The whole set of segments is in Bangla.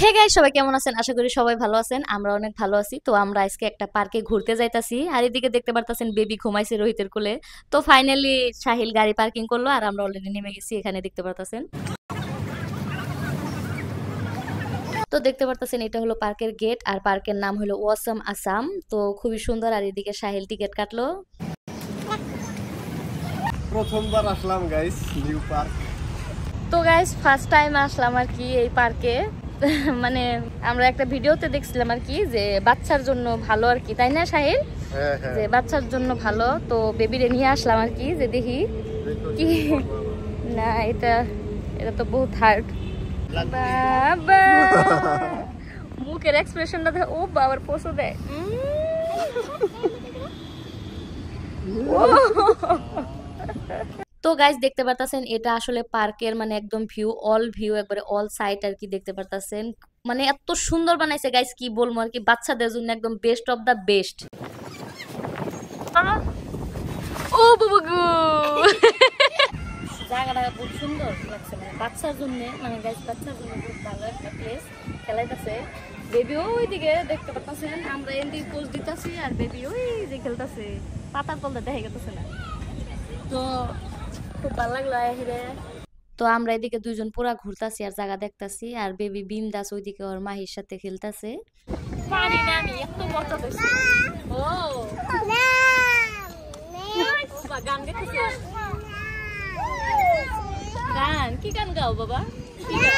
হে গাইস, সবাই কেমন আছেন? আশা করি সবাই ভালো আছেন। আমরা অনেক ভালো আছি। তো আমরা আজকে একটা পার্কে ঘুরতে যাইতাছি। আর এদিকে দেখতে পারতাছেন বেবি ঘুমাইছে রোহিতের কোলে। তো ফাইনালি সাহিল গাড়ি পার্কিং করলো আর আমরা অলরেডি নেমে গেছি, এখানে দেখতে পারতাছেন। তো দেখতে পারতাছেন এটা হলো পার্কের গেট আর পার্কের নাম হলো ওয়াসাম আসাম। তো খুবই সুন্দর। আর এদিকে সাহিল টিকিট কাটলো। প্রথমবার আসলাম গাইস নিউ পার্ক। তো গাইস ফার্স্ট টাইম আসলাম আর কি এই পার্কে। মানে আমরা একটা ভিডিওতে দেখছিলাম আর কি যে বাচ্চার জন্য ভালো আর কি, তাই না সাহিল? হ্যাঁ হ্যাঁ, যে বাচ্চার জন্য ভালো। তো বেবিরে নিয়ে আসলাম আর কি, যে দেখি কি। না, এটা এটা তো বহুত হার্ড। বাবা মুখের এক্সপ্রেশনটা দেখো। ও বাবার পোষো দেয়। তো গাইস দেখতে পারতাছেন এটা আসলে পার্কের মানে একদম ভিউ, অল ভিউ, একবারে অল সাইড আর কি দেখতে পারতাছেন। মানে এত সুন্দর বানাইছে গাইস, কি বলবো আর কি, বাচ্চাদের জন্য একদম বেস্ট অফ দা বেস্ট। ও বাবা গো, জায়গাটা খুব সুন্দর লাগছে, মানে বাচ্চার জন্য, মানে গাইস বাচ্চার জন্য খুব ভালো একটা প্লেস। খেলাইতেছে বেবি ওইদিকে দেখতে পারতাছেন, আমরা এদিকে পোজ দিতেছি আর বেবি ওই যে খেলতেছে, পাতার তলটা দেখা গেতেছে না। তো খুব ভালো লাগলো আহিরে। তো আমরা এদিকে দুইজন পুরা ঘুরতাছি আর জায়গা দেখতাছি, আর বেবি বিন্দাস ওইদিকে ওর মাহির সাথে খেলতাছে। পারি না আমি, এত মজা হইছে। ও বাবা গান গাইতেছে। গান কি গান গাও বাবা? কি গান?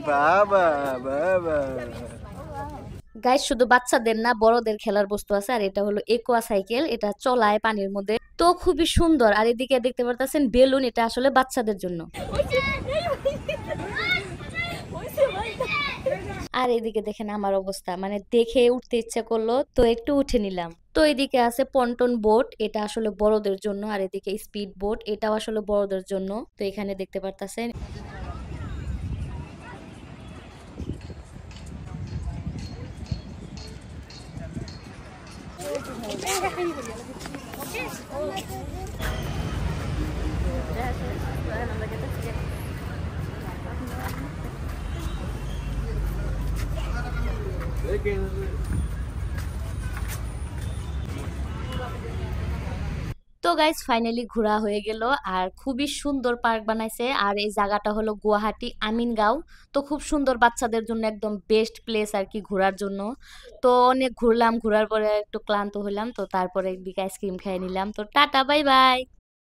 বাবা বাবা। গাইস শুধু বাচ্চাদের না, বড়দের খেলার বস্তু আছে। আর এটা হলো একোয়া সাইকেল, এটা চলায় পানির মধ্যে। তো খুবই সুন্দর। আর এদিকে দেখতে পারতেছেন বেলুন, এটা আসলে বাচ্চাদের জন্য। আর এদিকে দেখেন আমার অবস্থা, মানে দেখে উঠতে ইচ্ছা করলো, তো একটু উঠে নিলাম। তো এদিকে আছে পন্টন বোট, এটা আসলে বড়দের জন্য। আর এদিকে স্পিড বোট, এটাও আসলে বড়দের জন্য। তো এখানে দেখতে পারতেছেন। তো গাইস ফাইনালি ঘোরা হয়ে গেল। আর খুবই সুন্দর পার্ক বানাইছে। আর এই জায়গাটা হলো গুয়াহাটি আমিনগাঁও। তো খুব সুন্দর, বাচ্চাদের জন্য একদম বেস্ট প্লেস আর কি ঘোরার জন্য। তো অনেক ঘুরলাম, ঘোরার পরে একটু ক্লান্ত হলাম, তো তারপরে একদিকে আইসক্রিম খেয়ে নিলাম। তো টাটা, বাই বাই।